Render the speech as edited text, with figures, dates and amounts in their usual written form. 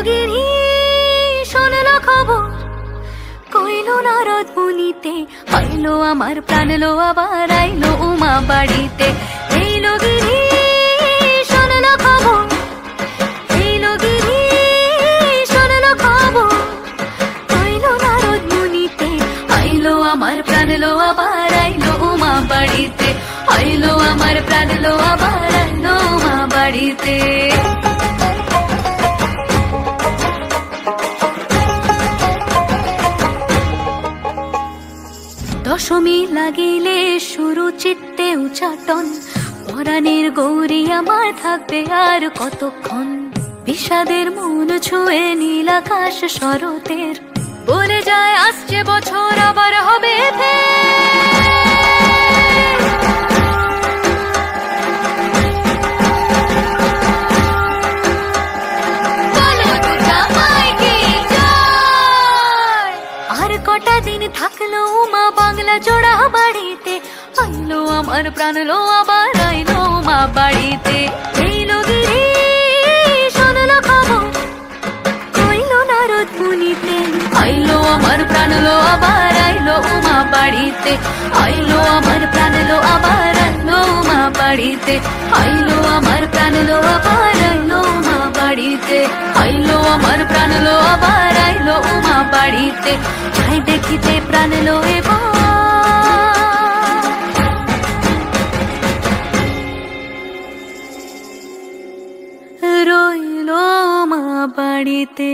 গিরি শোনলো খবর, কইলো নারদ মুনিতে, আইলো আমার প্রাণ লো আবার আইলো উমা বাড়িতে। এইলো গিরি শোনলো খবর, এইলো গিরি শোনলো খবর, আইলো নারদ মুনিতে, আইলো আমার প্রাণ লো আবার আইলো উমা বাড়িতে, আইলো আমার প্রাণ লো আবার আইলো উমা বাড়িতে। দশমী লাগিলে শুরু চিত্তে উচাটন, পরাণের গৌরী আমার থাকবে আর কতক্ষণ। বিষাদের মন ছুঁয়ে নীল আকাশ শরতের, বলে যায় আসছে বছর আবার হবে আর কটা দিন থাকলো উমা বাংলা জোড়া বাড়িতে, আইলো আমার প্রাণ লো আবার আইলো উমা বাড়িতে। এইলো গিরি শোনলো খবর, কইলো নারদ মুনিতে, আইলো আমার প্রাণ লো আবার আইলো উমা বাড়িতে, আইলো আমার প্রাণ লো আবার আইলো উমা বাড়িতে, আইলো আমার প্রাণ লো আবার আইলো উমা বাড়িতে, আইলো আমার প্রাণ লো আবার আইলো উমা বাড়িতে। যাই দেখিতে প্রাণ লো এবার রইলো মা বাড়িতে।